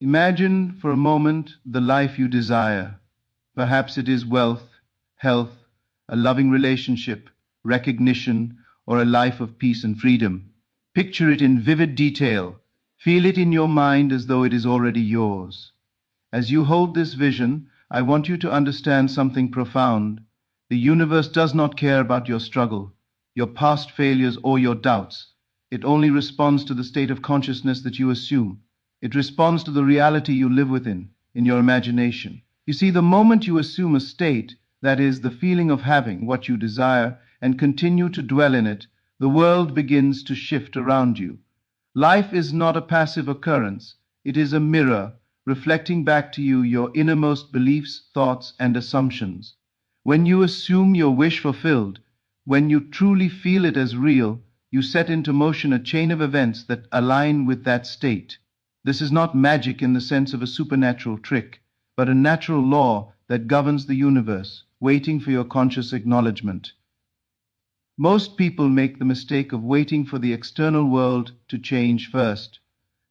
Imagine for a moment the life you desire. Perhaps it is wealth, health, a loving relationship, recognition, or a life of peace and freedom. Picture it in vivid detail. Feel it in your mind as though it is already yours. As you hold this vision, I want you to understand something profound. The universe does not care about your struggle, your past failures, or your doubts. It only responds to the state of consciousness that you assume. It responds to the reality you live within, in your imagination. You see, the moment you assume a state, that is, the feeling of having what you desire, and continue to dwell in it, the world begins to shift around you. Life is not a passive occurrence. It is a mirror, reflecting back to you your innermost beliefs, thoughts, and assumptions. When you assume your wish fulfilled, when you truly feel it as real, you set into motion a chain of events that align with that state. This is not magic in the sense of a supernatural trick, but a natural law that governs the universe, waiting for your conscious acknowledgement. Most people make the mistake of waiting for the external world to change first.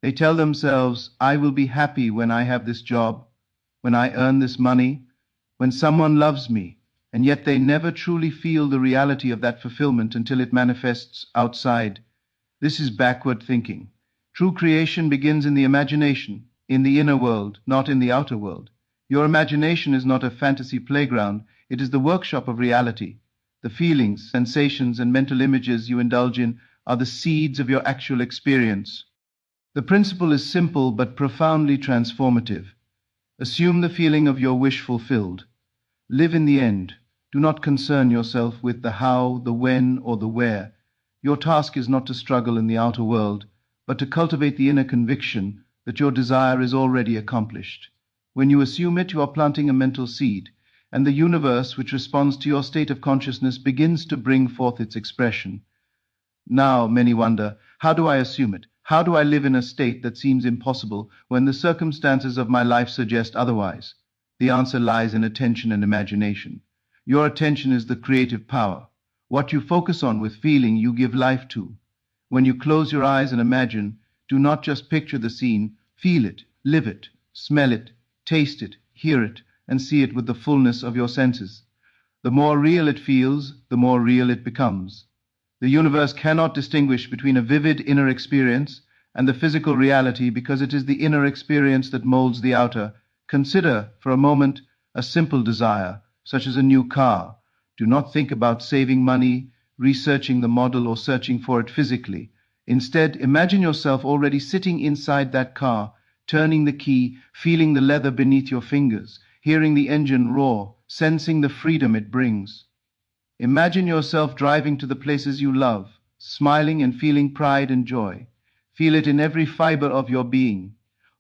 They tell themselves, I will be happy when I have this job, when I earn this money, when someone loves me, and yet they never truly feel the reality of that fulfillment until it manifests outside. This is backward thinking. True creation begins in the imagination, in the inner world, not in the outer world. Your imagination is not a fantasy playground, it is the workshop of reality. The feelings, sensations, and mental images you indulge in are the seeds of your actual experience. The principle is simple but profoundly transformative. Assume the feeling of your wish fulfilled. Live in the end. Do not concern yourself with the how, the when, or the where. Your task is not to struggle in the outer world, but to cultivate the inner conviction that your desire is already accomplished. When you assume it, you are planting a mental seed, and the universe, which responds to your state of consciousness, begins to bring forth its expression. Now, many wonder, how do I assume it? How do I live in a state that seems impossible when the circumstances of my life suggest otherwise? The answer lies in attention and imagination. Your attention is the creative power. What you focus on with feeling, you give life to. When you close your eyes and imagine, do not just picture the scene, feel it, live it, smell it, taste it, hear it, and see it with the fullness of your senses. The more real it feels, the more real it becomes. The universe cannot distinguish between a vivid inner experience and the physical reality because it is the inner experience that molds the outer. Consider, for a moment, a simple desire, such as a new car. Do not think about saving money, researching the model, or searching for it physically. Instead, imagine yourself already sitting inside that car, turning the key, feeling the leather beneath your fingers, hearing the engine roar, sensing the freedom it brings. Imagine yourself driving to the places you love, smiling and feeling pride and joy. Feel it in every fiber of your being.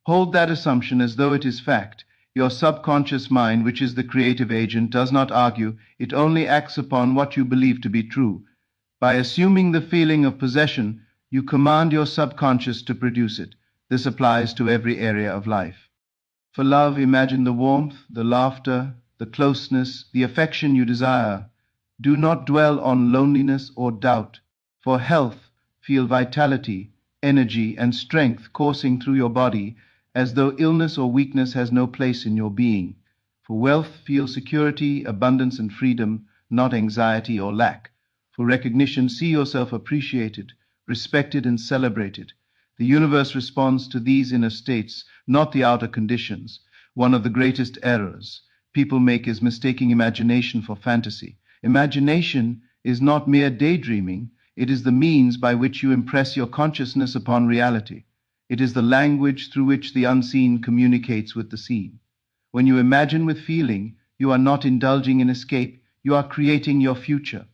Hold that assumption as though it is fact. Your subconscious mind, which is the creative agent, does not argue, it only acts upon what you believe to be true. By assuming the feeling of possession, you command your subconscious to produce it. This applies to every area of life. For love, imagine the warmth, the laughter, the closeness, the affection you desire. Do not dwell on loneliness or doubt. For health, feel vitality, energy, and strength coursing through your body, as though illness or weakness has no place in your being. For wealth, feel security, abundance, and freedom, not anxiety or lack. For recognition, see yourself appreciated, respected, and celebrated. The universe responds to these inner states, not the outer conditions. One of the greatest errors people make is mistaking imagination for fantasy. Imagination is not mere daydreaming, it is the means by which you impress your consciousness upon reality. It is the language through which the unseen communicates with the seen. When you imagine with feeling, you are not indulging in escape, you are creating your future.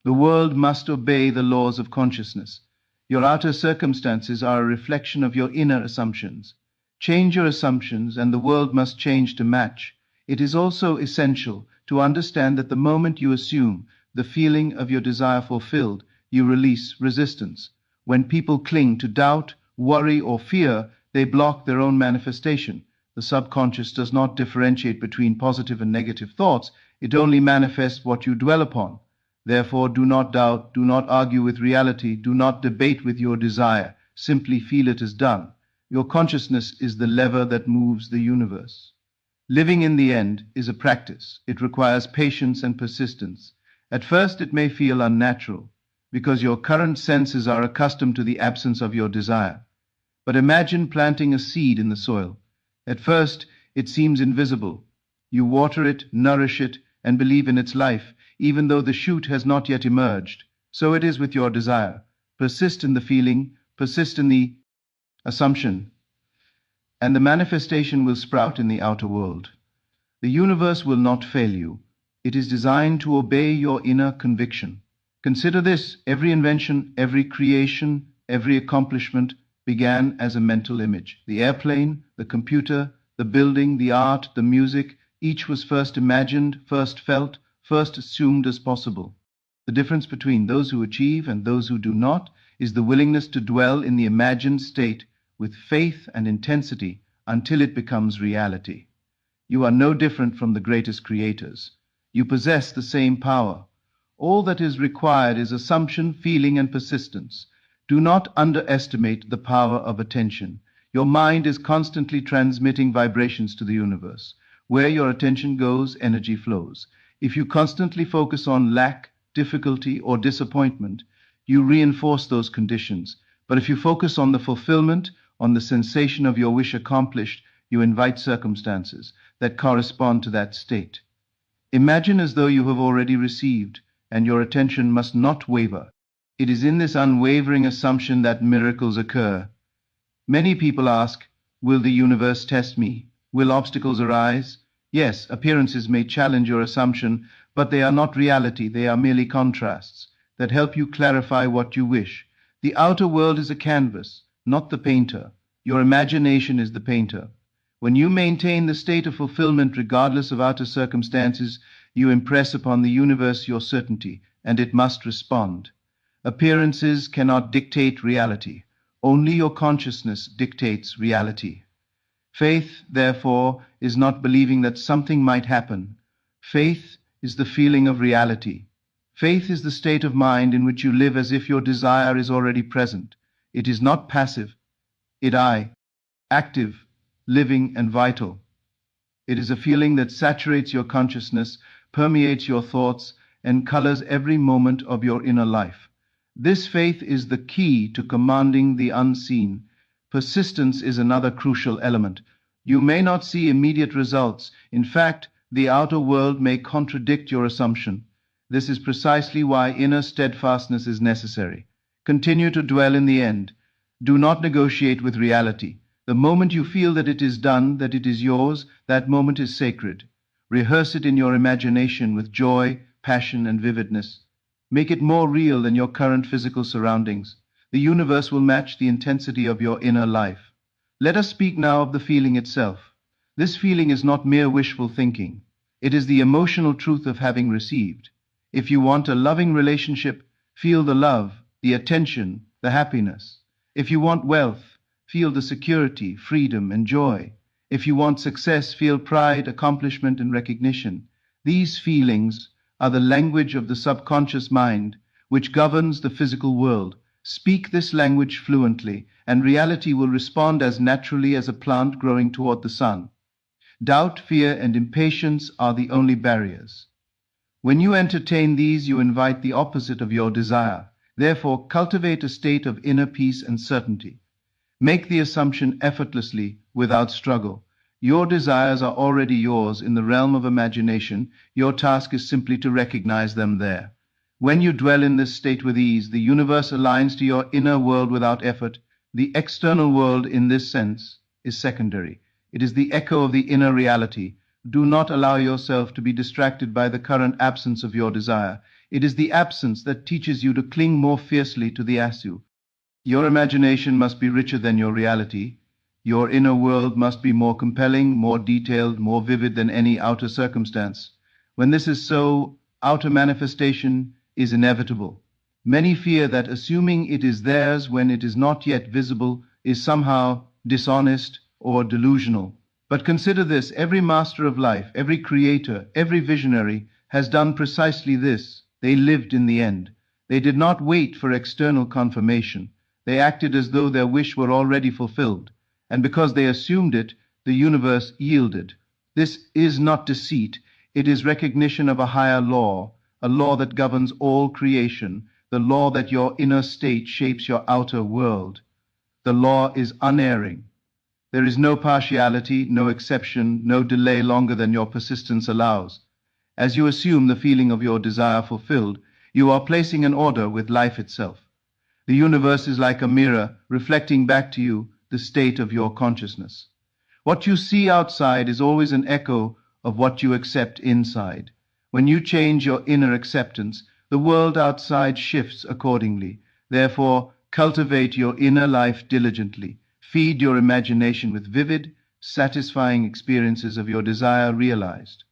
The world must obey the laws of consciousness. Your outer circumstances are a reflection of your inner assumptions. Change your assumptions, and the world must change to match. It is also essential to understand that the moment you assume the feeling of your desire fulfilled, you release resistance. When people cling to doubt, worry, or fear, they block their own manifestation. The subconscious does not differentiate between positive and negative thoughts, it only manifests what you dwell upon. Therefore, do not doubt, do not argue with reality, do not debate with your desire, simply feel it as done. Your consciousness is the lever that moves the universe. Living in the end is a practice. It requires patience and persistence. At first, it may feel unnatural because your current senses are accustomed to the absence of your desire. But imagine planting a seed in the soil. At first, it seems invisible. You water it, nourish it, and believe in its life, even though the shoot has not yet emerged. So it is with your desire. Persist in the feeling, persist in the assumption, and the manifestation will sprout in the outer world. The universe will not fail you. It is designed to obey your inner conviction. Consider this: every invention, every creation, every accomplishment began as a mental image. The airplane, the computer, the building, the art, the music, each was first imagined, first felt, first assumed as possible. The difference between those who achieve and those who do not is the willingness to dwell in the imagined state with faith and intensity until it becomes reality. You are no different from the greatest creators. You possess the same power. All that is required is assumption, feeling, and persistence. Do not underestimate the power of attention. Your mind is constantly transmitting vibrations to the universe. Where your attention goes, energy flows. If you constantly focus on lack, difficulty, or disappointment, you reinforce those conditions. But if you focus on the fulfillment, on the sensation of your wish accomplished, you invite circumstances that correspond to that state. Imagine as though you have already received, and your attention must not waver. It is in this unwavering assumption that miracles occur. Many people ask, will the universe test me? Will obstacles arise? Yes, appearances may challenge your assumption, but they are not reality. They are merely contrasts that help you clarify what you wish. The outer world is a canvas, not the painter. Your imagination is the painter. When you maintain the state of fulfillment regardless of outer circumstances, you impress upon the universe your certainty, and it must respond. Appearances cannot dictate reality. Only your consciousness dictates reality. Faith, therefore, is not believing that something might happen. Faith is the feeling of reality. Faith is the state of mind in which you live as if your desire is already present. It is not passive. It is active, living, and vital. It is a feeling that saturates your consciousness, permeates your thoughts, and colors every moment of your inner life. This faith is the key to commanding the unseen. Persistence is another crucial element. You may not see immediate results. In fact, the outer world may contradict your assumption. This is precisely why inner steadfastness is necessary. Continue to dwell in the end. Do not negotiate with reality. The moment you feel that it is done, that it is yours, that moment is sacred. Rehearse it in your imagination with joy, passion, and vividness. Make it more real than your current physical surroundings. The universe will match the intensity of your inner life. Let us speak now of the feeling itself. This feeling is not mere wishful thinking. It is the emotional truth of having received. If you want a loving relationship, feel the love, the attention, the happiness. If you want wealth, feel the security, freedom, and joy. If you want success, feel pride, accomplishment, and recognition. These feelings are the language of the subconscious mind, which governs the physical world. Speak this language fluently, and reality will respond as naturally as a plant growing toward the sun. Doubt, fear, and impatience are the only barriers. When you entertain these, you invite the opposite of your desire. Therefore, cultivate a state of inner peace and certainty. Make the assumption effortlessly, without struggle. Your desires are already yours in the realm of imagination. Your task is simply to recognize them there. When you dwell in this state with ease, the universe aligns to your inner world without effort. The external world, in this sense, is secondary. It is the echo of the inner reality. Do not allow yourself to be distracted by the current absence of your desire. It is the absence that teaches you to cling more fiercely to the ASU. Your imagination must be richer than your reality. Your inner world must be more compelling, more detailed, more vivid than any outer circumstance. When this is so, outer manifestation is inevitable. Many fear that assuming it is theirs when it is not yet visible is somehow dishonest or delusional. But consider this: every master of life, every creator, every visionary has done precisely this. They lived in the end. They did not wait for external confirmation. They acted as though their wish were already fulfilled. and because they assumed it, the universe yielded. This is not deceit, it is recognition of a higher law, a law that governs all creation, the law that your inner state shapes your outer world. The law is unerring. There is no partiality, no exception, no delay longer than your persistence allows. As you assume the feeling of your desire fulfilled, you are placing an order with life itself. The universe is like a mirror, reflecting back to you the state of your consciousness. What you see outside is always an echo of what you accept inside. When you change your inner acceptance, the world outside shifts accordingly. Therefore, cultivate your inner life diligently. Feed your imagination with vivid, satisfying experiences of your desire realized.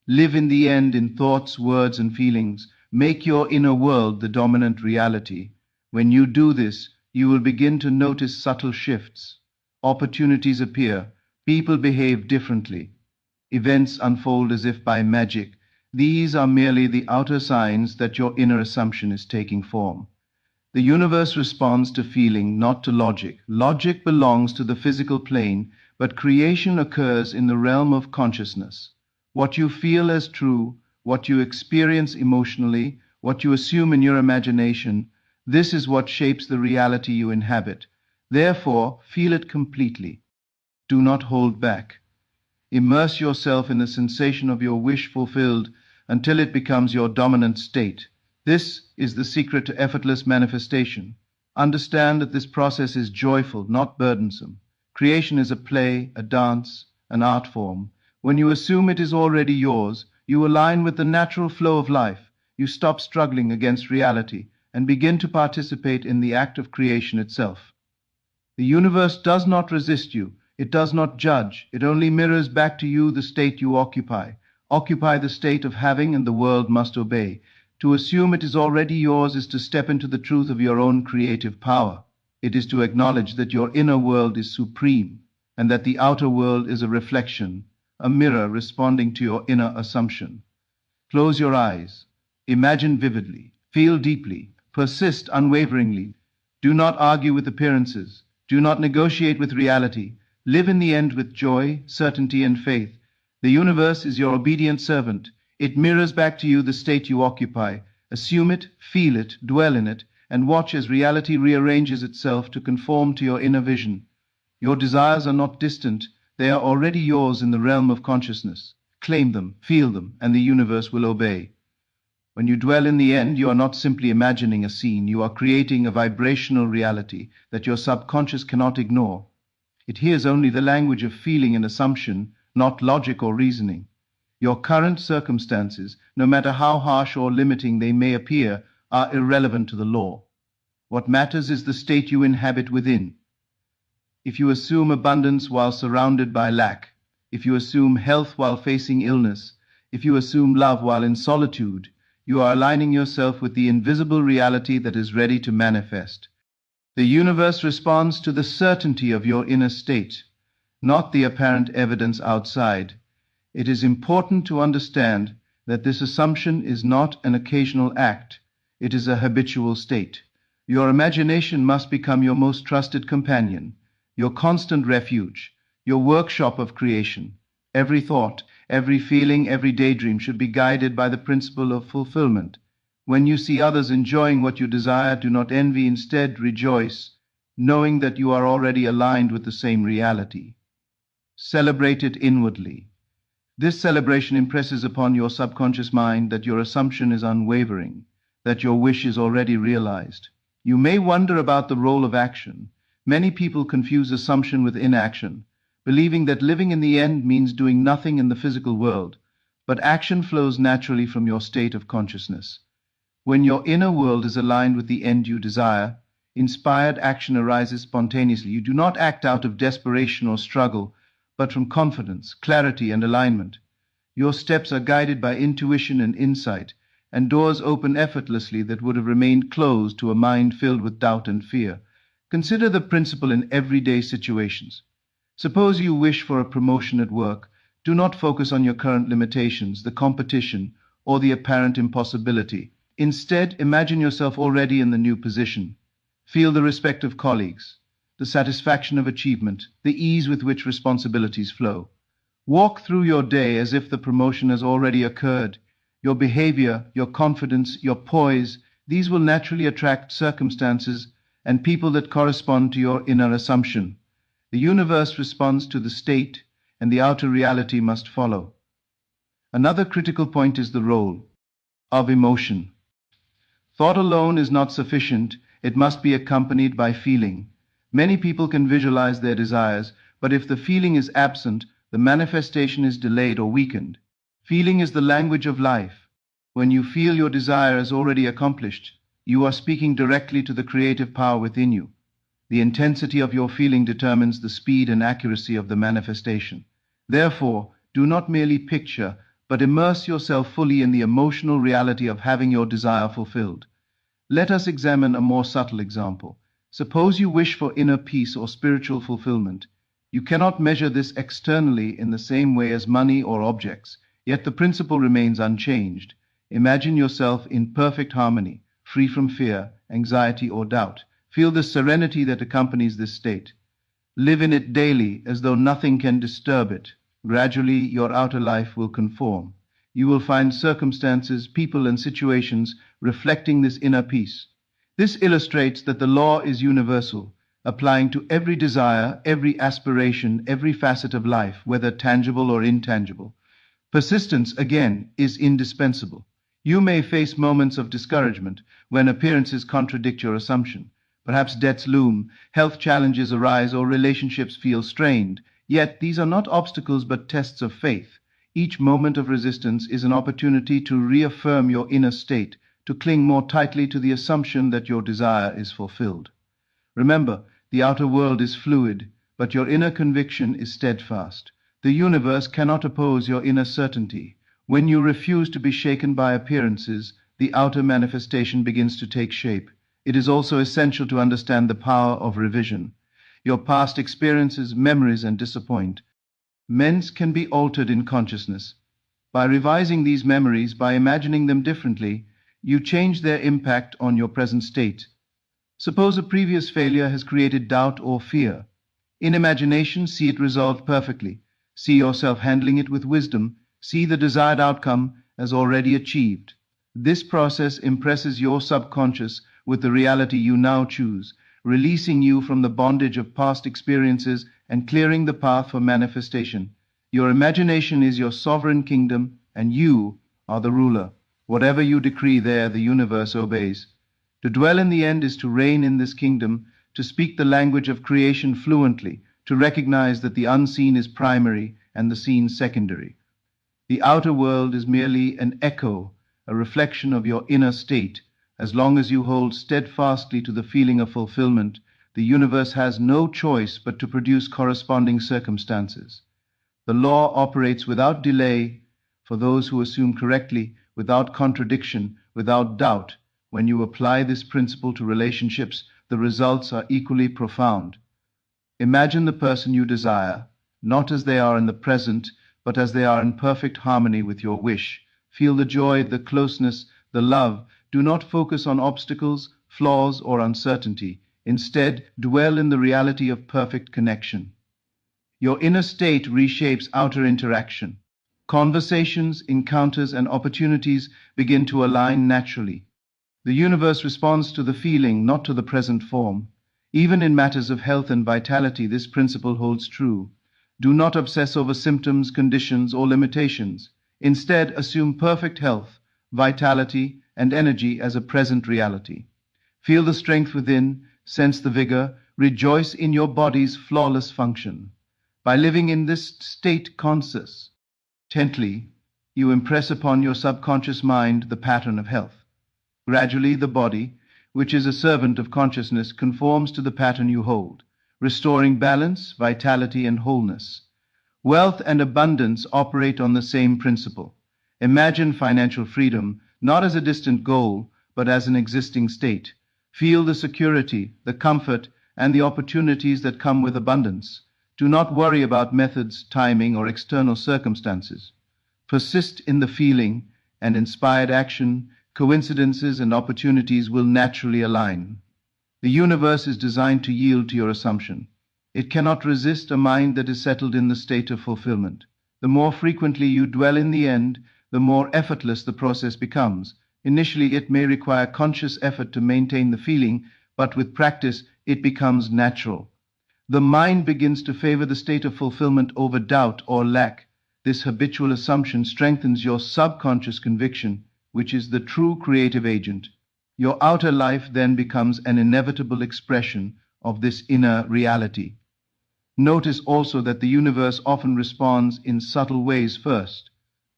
Live in the end in thoughts, words, and feelings. Make your inner world the dominant reality. When you do this, you will begin to notice subtle shifts. Opportunities appear. People behave differently. Events unfold as if by magic. These are merely the outer signs that your inner assumption is taking form. The universe responds to feeling, not to logic. Logic belongs to the physical plane, but creation occurs in the realm of consciousness. What you feel as true, what you experience emotionally, what you assume in your imagination, this is what shapes the reality you inhabit. Therefore, feel it completely. Do not hold back. Immerse yourself in the sensation of your wish fulfilled until it becomes your dominant state. This is the secret to effortless manifestation. Understand that this process is joyful, not burdensome. Creation is a play, a dance, an art form. When you assume it is already yours, you align with the natural flow of life. You stop struggling against reality and begin to participate in the act of creation itself. The universe does not resist you. It does not judge. It only mirrors back to you the state you occupy. Occupy the state of having, and the world must obey. To assume it is already yours is to step into the truth of your own creative power. It is to acknowledge that your inner world is supreme, and that the outer world is a reflection, a mirror responding to your inner assumption. Close your eyes. Imagine vividly. Feel deeply. Persist unwaveringly. Do not argue with appearances. Do not negotiate with reality. Live in the end with joy, certainty, and faith. The universe is your obedient servant. It mirrors back to you the state you occupy. Assume it, feel it, dwell in it, and watch as reality rearranges itself to conform to your inner vision. Your desires are not distant. They are already yours in the realm of consciousness. Claim them, feel them, and the universe will obey. When you dwell in the end, you are not simply imagining a scene. You are creating a vibrational reality that your subconscious cannot ignore. It hears only the language of feeling and assumption, not logic or reasoning. Your current circumstances, no matter how harsh or limiting they may appear, are irrelevant to the law. What matters is the state you inhabit within. If you assume abundance while surrounded by lack, if you assume health while facing illness, if you assume love while in solitude, you are aligning yourself with the invisible reality that is ready to manifest. The universe responds to the certainty of your inner state, not the apparent evidence outside. It is important to understand that this assumption is not an occasional act. It is a habitual state. Your imagination must become your most trusted companion, your constant refuge, your workshop of creation. Every thought, every feeling, every daydream should be guided by the principle of fulfillment. When you see others enjoying what you desire, do not envy, instead rejoice, knowing that you are already aligned with the same reality. Celebrate it inwardly. This celebration impresses upon your subconscious mind that your assumption is unwavering, that your wish is already realized. You may wonder about the role of action. Many people confuse assumption with inaction, believing that living in the end means doing nothing in the physical world, but action flows naturally from your state of consciousness. When your inner world is aligned with the end you desire, inspired action arises spontaneously. You do not act out of desperation or struggle, but from confidence, clarity, and alignment. Your steps are guided by intuition and insight, and doors open effortlessly that would have remained closed to a mind filled with doubt and fear. Consider the principle in everyday situations. Suppose you wish for a promotion at work. Do not focus on your current limitations, the competition, or the apparent impossibility. Instead, imagine yourself already in the new position. Feel the respect of colleagues. the satisfaction of achievement, the ease with which responsibilities flow. Walk through your day as if the promotion has already occurred. Your behavior, your confidence, your poise, these will naturally attract circumstances and people that correspond to your inner assumption. The universe responds to the state, and the outer reality must follow. Another critical point is the role of emotion. Thought alone is not sufficient, it must be accompanied by feeling. Many people can visualize their desires, but if the feeling is absent, the manifestation is delayed or weakened. Feeling is the language of life. When you feel your desire is already accomplished, you are speaking directly to the creative power within you. The intensity of your feeling determines the speed and accuracy of the manifestation. Therefore, do not merely picture, but immerse yourself fully in the emotional reality of having your desire fulfilled. Let us examine a more subtle example. Suppose you wish for inner peace or spiritual fulfillment. You cannot measure this externally in the same way as money or objects, yet the principle remains unchanged. Imagine yourself in perfect harmony, free from fear, anxiety, or doubt. Feel the serenity that accompanies this state. Live in it daily as though nothing can disturb it. Gradually, your outer life will conform. You will find circumstances, people, and situations reflecting this inner peace. This illustrates that the law is universal, applying to every desire, every aspiration, every facet of life, whether tangible or intangible. Persistence, again, is indispensable. You may face moments of discouragement when appearances contradict your assumption. Perhaps debts loom, health challenges arise, or relationships feel strained. Yet these are not obstacles but tests of faith. Each moment of resistance is an opportunity to reaffirm your inner state, to cling more tightly to the assumption that your desire is fulfilled. Remember, the outer world is fluid, but your inner conviction is steadfast. The universe cannot oppose your inner certainty. When you refuse to be shaken by appearances, the outer manifestation begins to take shape. It is also essential to understand the power of revision. Your past experiences, memories, and disappointments can be altered in consciousness. By revising these memories, by imagining them differently, you change their impact on your present state. Suppose a previous failure has created doubt or fear. In imagination, see it resolved perfectly. See yourself handling it with wisdom. See the desired outcome as already achieved. This process impresses your subconscious with the reality you now choose, releasing you from the bondage of past experiences and clearing the path for manifestation. Your imagination is your sovereign kingdom, and you are the ruler. Whatever you decree there, the universe obeys. To dwell in the end is to reign in this kingdom, to speak the language of creation fluently, to recognize that the unseen is primary and the seen secondary. The outer world is merely an echo, a reflection of your inner state. As long as you hold steadfastly to the feeling of fulfillment, the universe has no choice but to produce corresponding circumstances. The law operates without delay for those who assume correctly, without contradiction, without doubt. When you apply this principle to relationships, the results are equally profound. Imagine the person you desire, not as they are in the present, but as they are in perfect harmony with your wish. Feel the joy, the closeness, the love. Do not focus on obstacles, flaws, or uncertainty. Instead, dwell in the reality of perfect connection. Your inner state reshapes outer interaction. Conversations, encounters, and opportunities begin to align naturally. The universe responds to the feeling, not to the present form. Even in matters of health and vitality, this principle holds true. Do not obsess over symptoms, conditions, or limitations. Instead, assume perfect health, vitality, and energy as a present reality. Feel the strength within, sense the vigor, rejoice in your body's flawless function. By living in this state consistently, you impress upon your subconscious mind the pattern of health. Gradually, the body, which is a servant of consciousness, conforms to the pattern you hold, restoring balance, vitality, and wholeness. Wealth and abundance operate on the same principle. Imagine financial freedom not as a distant goal, but as an existing state. Feel the security, the comfort, and the opportunities that come with abundance. Do not worry about methods, timing, or external circumstances. Persist in the feeling, and inspired action, coincidences, and opportunities will naturally align. The universe is designed to yield to your assumption. It cannot resist a mind that is settled in the state of fulfillment. The more frequently you dwell in the end, the more effortless the process becomes. Initially, it may require conscious effort to maintain the feeling, but with practice, it becomes natural. The mind begins to favor the state of fulfillment over doubt or lack. This habitual assumption strengthens your subconscious conviction, which is the true creative agent. Your outer life then becomes an inevitable expression of this inner reality. Notice also that the universe often responds in subtle ways first.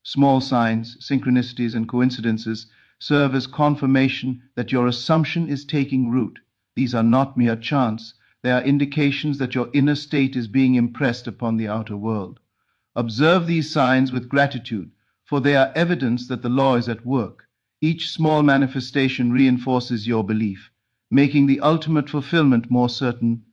Small signs, synchronicities, and coincidences serve as confirmation that your assumption is taking root. These are not mere chance, they are indications that your inner state is being impressed upon the outer world. Observe these signs with gratitude, for they are evidence that the law is at work. Each small manifestation reinforces your belief, making the ultimate fulfillment more certain.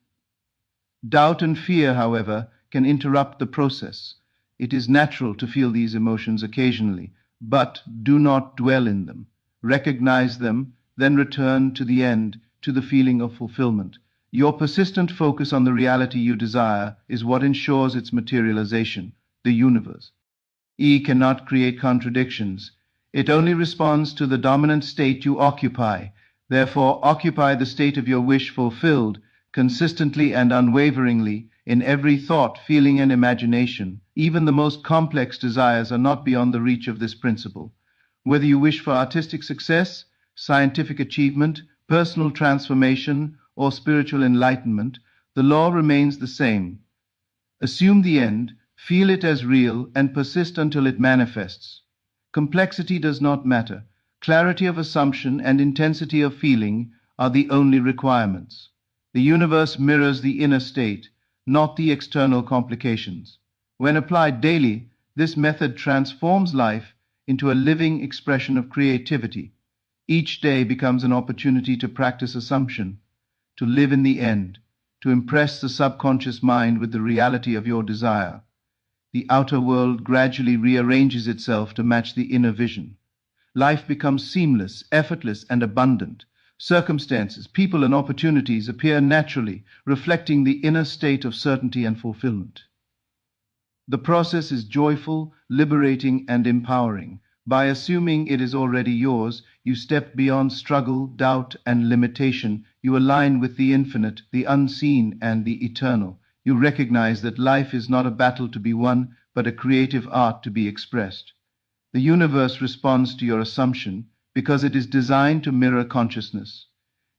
Doubt and fear, however, can interrupt the process. It is natural to feel these emotions occasionally, but do not dwell in them. Recognize them, then return to the end, to the feeling of fulfillment. Your persistent focus on the reality you desire is what ensures its materialization. The universe cannot create contradictions. It only responds to the dominant state you occupy. Therefore, occupy the state of your wish fulfilled, consistently and unwaveringly, in every thought, feeling, and imagination. Even the most complex desires are not beyond the reach of this principle. Whether you wish for artistic success, scientific achievement, personal transformation, or spiritual enlightenment, the law remains the same. Assume the end, feel it as real, and persist until it manifests. Complexity does not matter. Clarity of assumption and intensity of feeling are the only requirements. The universe mirrors the inner state, not the external complications. When applied daily, this method transforms life into a living expression of creativity. Each day becomes an opportunity to practice assumption, to live in the end, to impress the subconscious mind with the reality of your desire. The outer world gradually rearranges itself to match the inner vision. Life becomes seamless, effortless, and abundant. Circumstances, people, and opportunities appear naturally, reflecting the inner state of certainty and fulfillment. The process is joyful, liberating, and empowering. By assuming it is already yours, you step beyond struggle, doubt, and limitation. You align with the infinite, the unseen, and the eternal. You recognize that life is not a battle to be won, but a creative art to be expressed. The universe responds to your assumption because it is designed to mirror consciousness.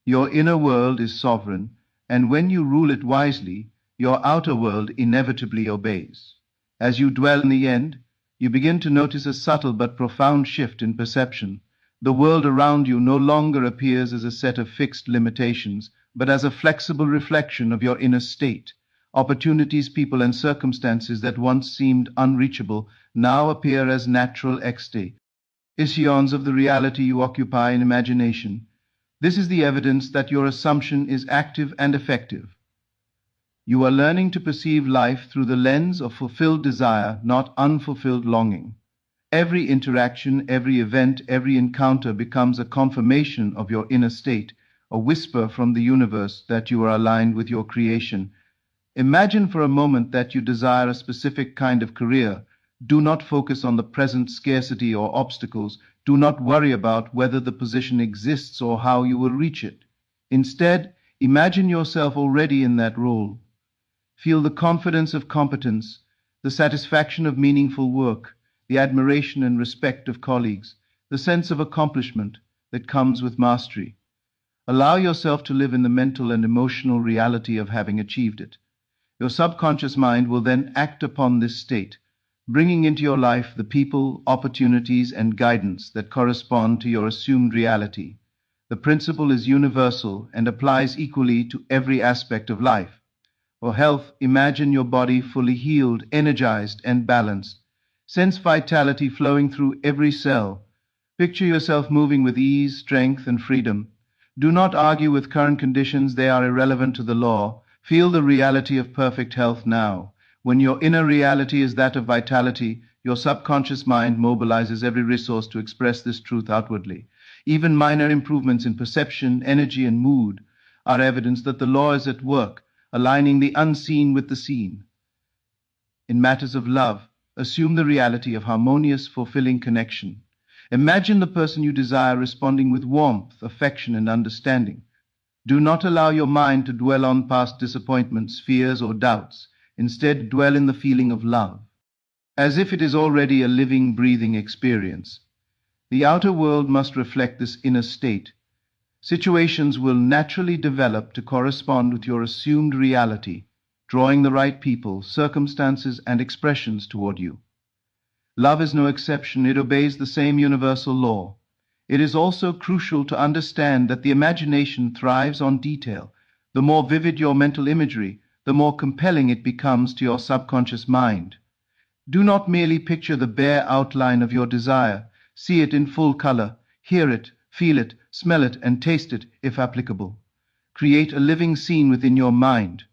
Your inner world is sovereign, and when you rule it wisely, your outer world inevitably obeys. As you dwell in the end, you begin to notice a subtle but profound shift in perception. The world around you no longer appears as a set of fixed limitations, but as a flexible reflection of your inner state. Opportunities, people, and circumstances that once seemed unreachable now appear as natural extensions of the reality you occupy in imagination. This is the evidence that your assumption is active and effective. You are learning to perceive life through the lens of fulfilled desire, not unfulfilled longing. Every interaction, every event, every encounter becomes a confirmation of your inner state, a whisper from the universe that you are aligned with your creation. Imagine for a moment that you desire a specific kind of career. Do not focus on the present scarcity or obstacles. Do not worry about whether the position exists or how you will reach it. Instead, imagine yourself already in that role. Feel the confidence of competence, the satisfaction of meaningful work, the admiration and respect of colleagues, the sense of accomplishment that comes with mastery. Allow yourself to live in the mental and emotional reality of having achieved it. Your subconscious mind will then act upon this state, bringing into your life the people, opportunities, and guidance that correspond to your assumed reality. The principle is universal and applies equally to every aspect of life. For health, imagine your body fully healed, energized, and balanced. Sense vitality flowing through every cell. Picture yourself moving with ease, strength, and freedom. Do not argue with current conditions, they are irrelevant to the law. Feel the reality of perfect health now. When your inner reality is that of vitality, your subconscious mind mobilizes every resource to express this truth outwardly. Even minor improvements in perception, energy, and mood are evidence that the law is at work, aligning the unseen with the seen. In matters of love, assume the reality of harmonious, fulfilling connection. Imagine the person you desire responding with warmth, affection, and understanding. Do not allow your mind to dwell on past disappointments, fears, or doubts. Instead, dwell in the feeling of love, as if it is already a living, breathing experience. The outer world must reflect this inner state. Situations will naturally develop to correspond with your assumed reality, drawing the right people, circumstances, and expressions toward you. Love is no exception. It obeys the same universal law. It is also crucial to understand that the imagination thrives on detail. The more vivid your mental imagery, the more compelling it becomes to your subconscious mind. Do not merely picture the bare outline of your desire. See it in full color. Hear it, feel it, smell it, and taste it, if applicable. Create a living scene within your mind.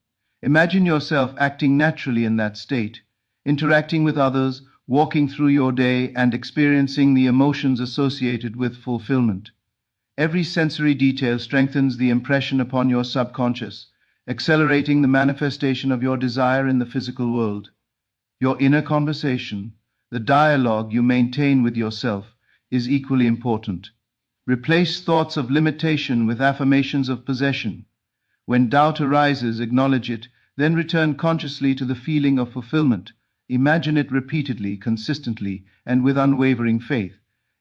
Imagine yourself acting naturally in that state, interacting with others, walking through your day, and experiencing the emotions associated with fulfillment. Every sensory detail strengthens the impression upon your subconscious, accelerating the manifestation of your desire in the physical world. Your inner conversation, the dialogue you maintain with yourself, is equally important. Replace thoughts of limitation with affirmations of possession. When doubt arises, acknowledge it, then return consciously to the feeling of fulfillment. Imagine it repeatedly, consistently, and with unwavering faith.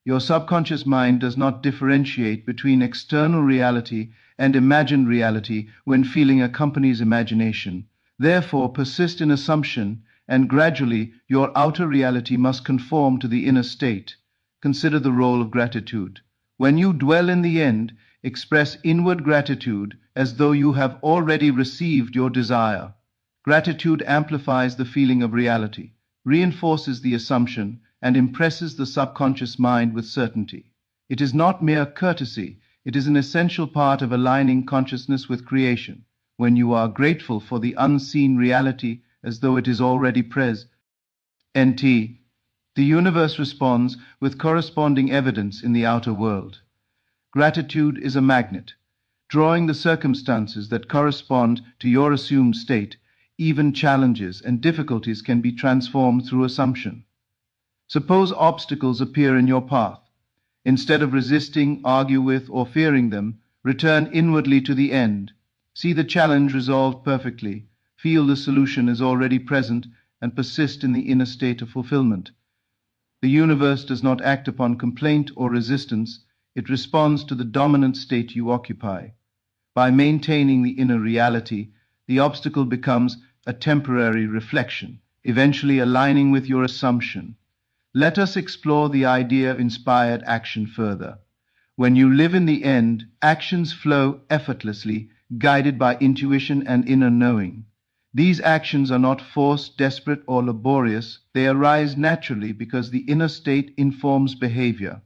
Your subconscious mind does not differentiate between external reality and imagined reality when feeling accompanies imagination. Therefore, persist in assumption, and gradually your outer reality must conform to the inner state. Consider the role of gratitude. When you dwell in the end, express inward gratitude as though you have already received your desire. Gratitude amplifies the feeling of reality, reinforces the assumption, and impresses the subconscious mind with certainty. It is not mere courtesy, it is an essential part of aligning consciousness with creation. When you are grateful for the unseen reality as though it is already present, the universe responds with corresponding evidence in the outer world. Gratitude is a magnet, drawing the circumstances that correspond to your assumed state. Even challenges and difficulties can be transformed through assumption. Suppose obstacles appear in your path. Instead of resisting, argue with, or fearing them, return inwardly to the end. See the challenge resolved perfectly. Feel the solution is already present, and persist in the inner state of fulfillment. The universe does not act upon complaint or resistance. It responds to the dominant state you occupy. By maintaining the inner reality, the obstacle becomes a temporary reflection, eventually aligning with your assumption. Let us explore the idea of inspired action further. When you live in the end, actions flow effortlessly, guided by intuition and inner knowing. These actions are not forced, desperate, or laborious. They arise naturally because the inner state informs behavior.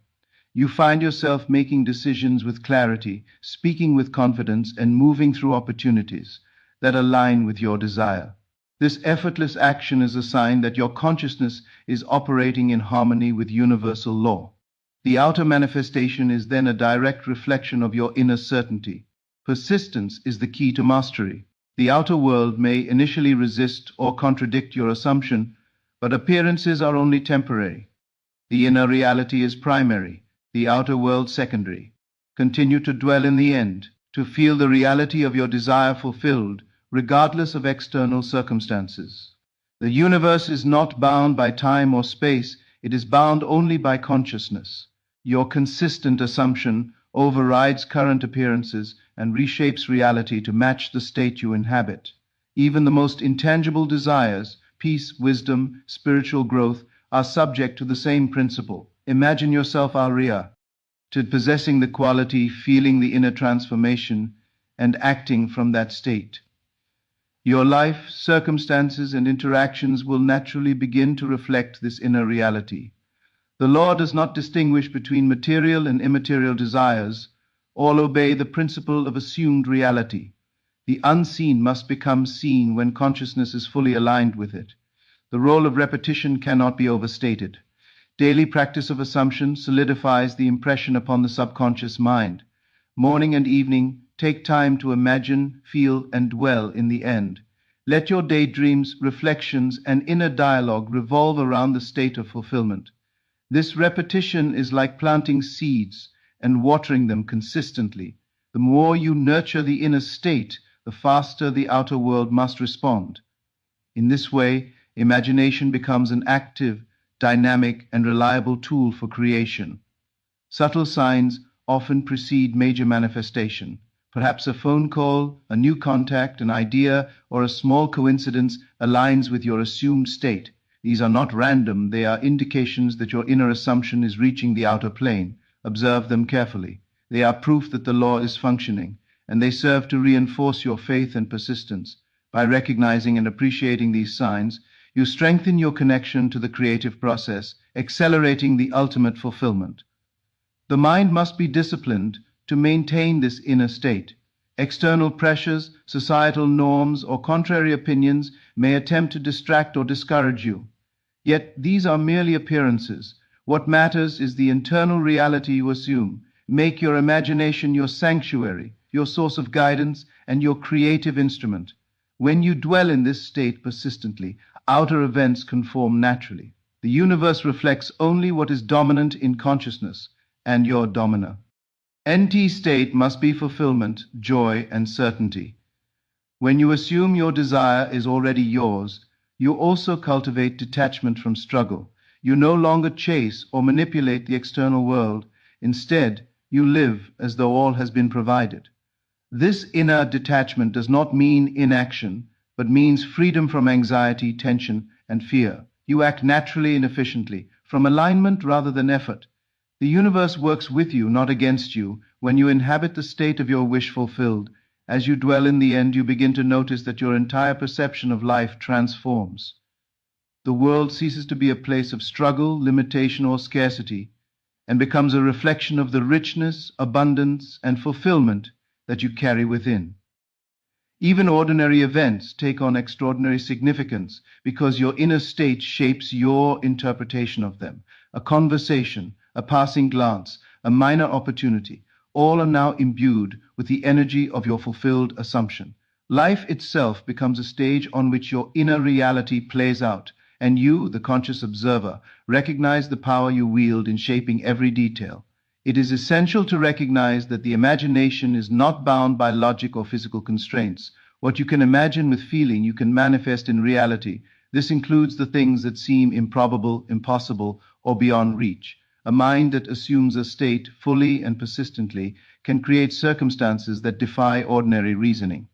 You find yourself making decisions with clarity, speaking with confidence, and moving through opportunities that align with your desire. This effortless action is a sign that your consciousness is operating in harmony with universal law. The outer manifestation is then a direct reflection of your inner certainty. Persistence is the key to mastery. The outer world may initially resist or contradict your assumption, but appearances are only temporary. The inner reality is primary, the outer world secondary. Continue to dwell in the end, to feel the reality of your desire fulfilled, regardless of external circumstances. The universe is not bound by time or space, it is bound only by consciousness. Your consistent assumption overrides current appearances and reshapes reality to match the state you inhabit. Even the most intangible desires, peace, wisdom, spiritual growth, are subject to the same principle. Imagine yourself Arya, to possessing the quality, feeling the inner transformation, and acting from that state. Your life, circumstances, and interactions will naturally begin to reflect this inner reality. The law does not distinguish between material and immaterial desires. All obey the principle of assumed reality. The unseen must become seen when consciousness is fully aligned with it. The role of repetition cannot be overstated. Daily practice of assumption solidifies the impression upon the subconscious mind. Morning and evening, take time to imagine, feel, and dwell in the end. Let your daydreams, reflections, and inner dialogue revolve around the state of fulfillment. This repetition is like planting seeds and watering them consistently. The more you nurture the inner state, the faster the outer world must respond. In this way, imagination becomes an active, dynamic, and reliable tool for creation. Subtle signs often precede major manifestation. Perhaps a phone call, a new contact, an idea, or a small coincidence aligns with your assumed state. These are not random, they are indications that your inner assumption is reaching the outer plane. Observe them carefully. They are proof that the law is functioning, and they serve to reinforce your faith and persistence. By recognizing and appreciating these signs, you strengthen your connection to the creative process, accelerating the ultimate fulfillment. The mind must be disciplined to maintain this inner state. External pressures, societal norms, or contrary opinions may attempt to distract or discourage you. Yet these are merely appearances. What matters is the internal reality you assume. Make your imagination your sanctuary, your source of guidance, and your creative instrument. When you dwell in this state persistently, outer events conform naturally. The universe reflects only what is dominant in consciousness, and your domina. NT state must be fulfillment, joy, and certainty. When you assume your desire is already yours, you also cultivate detachment from struggle. You no longer chase or manipulate the external world. Instead, you live as though all has been provided. This inner detachment does not mean inaction, but means freedom from anxiety, tension, and fear. You act naturally and efficiently, from alignment rather than effort. The universe works with you, not against you, when you inhabit the state of your wish fulfilled. As you dwell in the end, you begin to notice that your entire perception of life transforms. The world ceases to be a place of struggle, limitation, or scarcity, and becomes a reflection of the richness, abundance, and fulfillment that you carry within. Even ordinary events take on extraordinary significance because your inner state shapes your interpretation of them. A conversation, a passing glance, a minor opportunity, all are now imbued with the energy of your fulfilled assumption. Life itself becomes a stage on which your inner reality plays out, and you, the conscious observer, recognize the power you wield in shaping every detail. It is essential to recognize that the imagination is not bound by logic or physical constraints. What you can imagine with feeling, you can manifest in reality. This includes the things that seem improbable, impossible, or beyond reach. A mind that assumes a state fully and persistently can create circumstances that defy ordinary reasoning.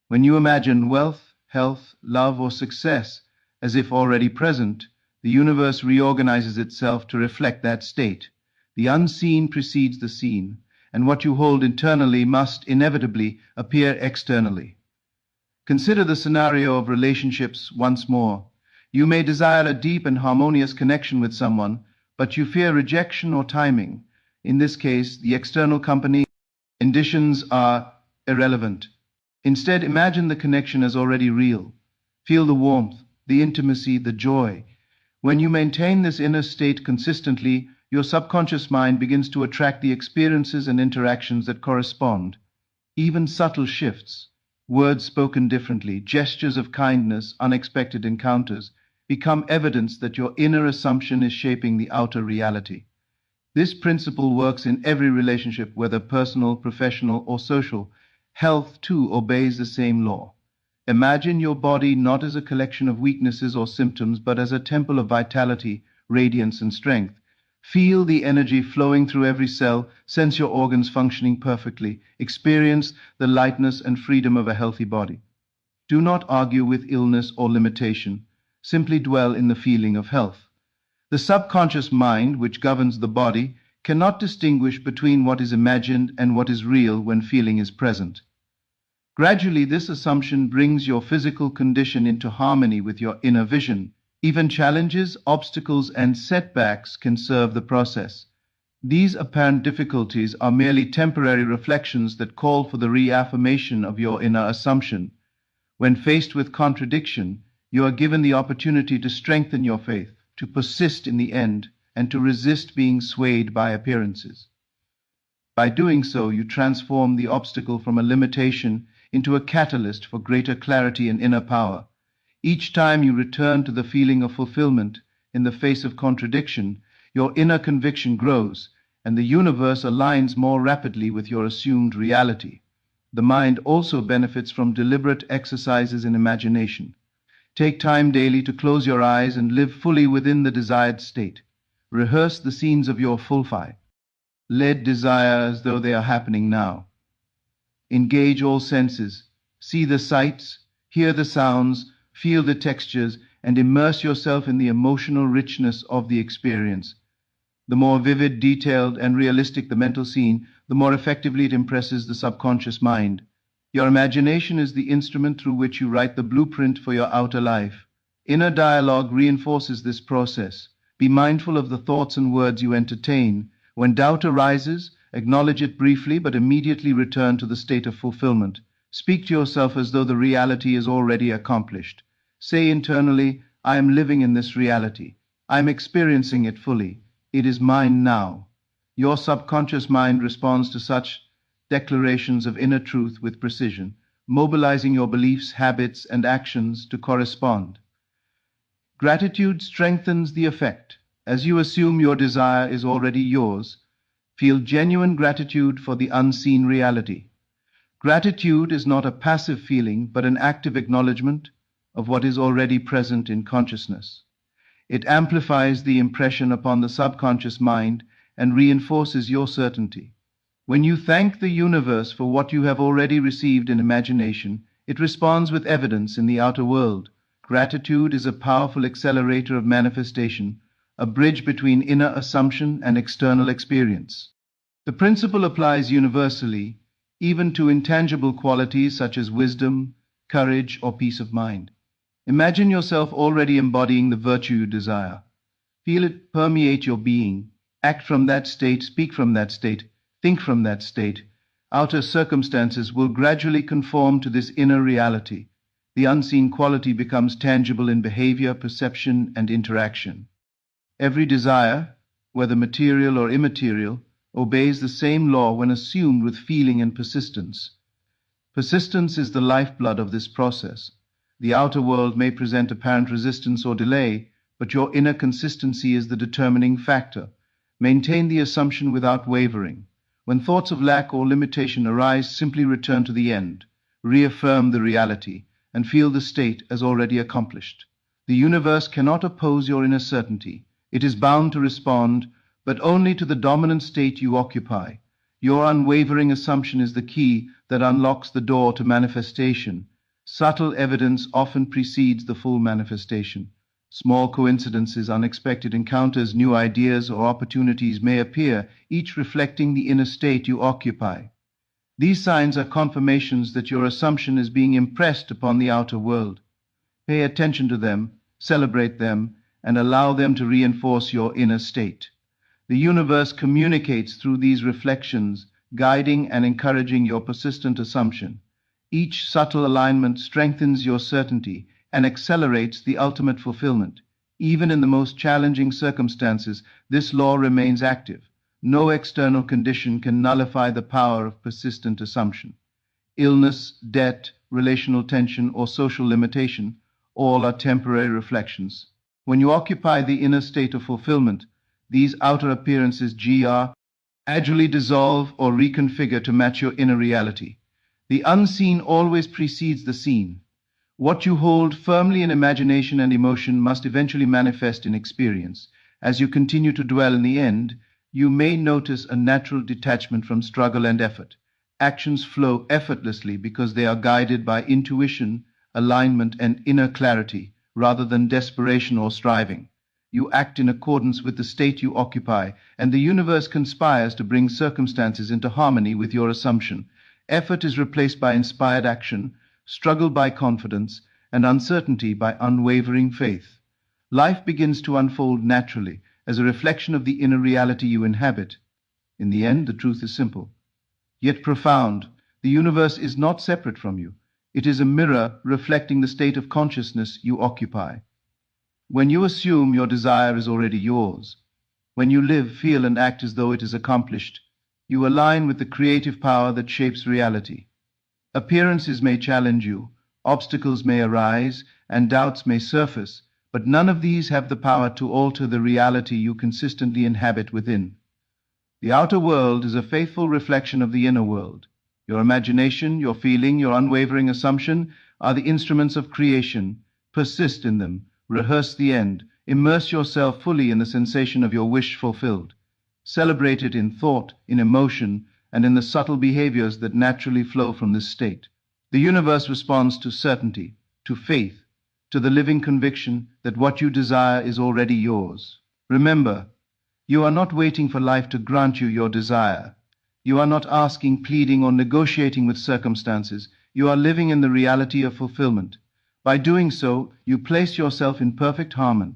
When you imagine wealth, health, love, or success as if already present, the universe reorganizes itself to reflect that state. The unseen precedes the seen, and what you hold internally must inevitably appear externally. Consider the scenario of relationships once more. You may desire a deep and harmonious connection with someone, but you fear rejection or timing. In this case, the external company conditions are irrelevant. Instead, imagine the connection as already real. Feel the warmth, the intimacy, the joy. When you maintain this inner state consistently, your subconscious mind begins to attract the experiences and interactions that correspond. Even subtle shifts, words spoken differently, gestures of kindness, unexpected encounters, become evidence that your inner assumption is shaping the outer reality. This principle works in every relationship, whether personal, professional, or social. Health, too, obeys the same law. Imagine your body not as a collection of weaknesses or symptoms, but as a temple of vitality, radiance, and strength. Feel the energy flowing through every cell, sense your organs functioning perfectly, experience the lightness and freedom of a healthy body. Do not argue with illness or limitation. Simply dwell in the feeling of health. The subconscious mind, which governs the body, cannot distinguish between what is imagined and what is real when feeling is present. Gradually, this assumption brings your physical condition into harmony with your inner vision. Even challenges, obstacles, and setbacks can serve the process. These apparent difficulties are merely temporary reflections that call for the reaffirmation of your inner assumption. When faced with contradiction, you are given the opportunity to strengthen your faith, to persist in the end, and to resist being swayed by appearances. By doing so, you transform the obstacle from a limitation into a catalyst for greater clarity and inner power. Each time you return to the feeling of fulfillment in the face of contradiction, your inner conviction grows, and the universe aligns more rapidly with your assumed reality. The mind also benefits from deliberate exercises in imagination. Take time daily to close your eyes and live fully within the desired state. Rehearse the scenes of your fulfilled desire as though they are happening now. Engage all senses. See the sights, hear the sounds, feel the textures, and immerse yourself in the emotional richness of the experience. The more vivid, detailed, and realistic the mental scene, the more effectively it impresses the subconscious mind. Your imagination is the instrument through which you write the blueprint for your outer life. Inner dialogue reinforces this process. Be mindful of the thoughts and words you entertain. When doubt arises, acknowledge it briefly but immediately return to the state of fulfillment. Speak to yourself as though the reality is already accomplished. Say internally, I am living in this reality. I am experiencing it fully. It is mine now. Your subconscious mind responds to such declarations of inner truth with precision, mobilizing your beliefs, habits, and actions to correspond. Gratitude strengthens the effect. As you assume your desire is already yours, feel genuine gratitude for the unseen reality. Gratitude is not a passive feeling, but an active acknowledgement of what is already present in consciousness. It amplifies the impression upon the subconscious mind and reinforces your certainty. When you thank the universe for what you have already received in imagination, it responds with evidence in the outer world. Gratitude is a powerful accelerator of manifestation, a bridge between inner assumption and external experience. The principle applies universally, even to intangible qualities such as wisdom, courage, or peace of mind. Imagine yourself already embodying the virtue you desire. Feel it permeate your being. Act from that state, speak from that state, think from that state. Outer circumstances will gradually conform to this inner reality. The unseen quality becomes tangible in behavior, perception, and interaction. Every desire, whether material or immaterial, obeys the same law when assumed with feeling and persistence. Persistence is the lifeblood of this process. The outer world may present apparent resistance or delay, but your inner consistency is the determining factor. Maintain the assumption without wavering. When thoughts of lack or limitation arise, simply return to the end. Reaffirm the reality, and feel the state as already accomplished. The universe cannot oppose your inner certainty. It is bound to respond, but only to the dominant state you occupy. Your unwavering assumption is the key that unlocks the door to manifestation. Subtle evidence often precedes the full manifestation. Small coincidences, unexpected encounters, new ideas, or opportunities may appear, each reflecting the inner state you occupy. These signs are confirmations that your assumption is being impressed upon the outer world. Pay attention to them, celebrate them, and allow them to reinforce your inner state. The universe communicates through these reflections, guiding and encouraging your persistent assumption. Each subtle alignment strengthens your certainty and accelerates the ultimate fulfillment. Even in the most challenging circumstances, this law remains active. No external condition can nullify the power of persistent assumption. Illness, debt, relational tension, or social limitation, all are temporary reflections. When you occupy the inner state of fulfillment, these outer appearances gradually dissolve or reconfigure to match your inner reality. The unseen always precedes the seen. What you hold firmly in imagination and emotion must eventually manifest in experience. As you continue to dwell in the end, you may notice a natural detachment from struggle and effort. Actions flow effortlessly because they are guided by intuition, alignment, and inner clarity, rather than desperation or striving. You act in accordance with the state you occupy, and the universe conspires to bring circumstances into harmony with your assumption. Effort is replaced by inspired action, struggle by confidence, and uncertainty by unwavering faith. Life begins to unfold naturally as a reflection of the inner reality you inhabit. In the end, the truth is simple, yet profound. The universe is not separate from you. It is a mirror reflecting the state of consciousness you occupy. When you assume your desire is already yours, when you live, feel, and act as though it is accomplished, You align with the creative power that shapes reality. Appearances may challenge you, obstacles may arise, and doubts may surface, but none of these have the power to alter the reality you consistently inhabit within. The outer world is a faithful reflection of the inner world. Your imagination, your feeling, your unwavering assumption are the instruments of creation. Persist in them, rehearse the end, immerse yourself fully in the sensation of your wish fulfilled. Celebrate it in thought, in emotion, and in the subtle behaviors that naturally flow from this state. The universe responds to certainty, to faith, to the living conviction that what you desire is already yours. Remember, you are not waiting for life to grant you your desire. You are not asking, pleading, or negotiating with circumstances. You are living in the reality of fulfillment. By doing so, you place yourself in perfect harmony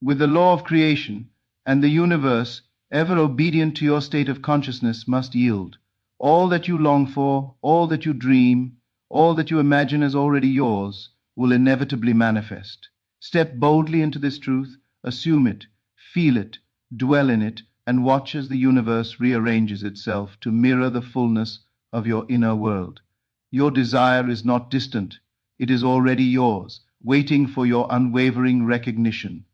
with the law of creation, and the universe, ever obedient to your state of consciousness, must yield. All that you long for, all that you dream, all that you imagine as already yours, will inevitably manifest. Step boldly into this truth, assume it, feel it, dwell in it, and watch as the universe rearranges itself to mirror the fullness of your inner world. Your desire is not distant. It is already yours, waiting for your unwavering recognition.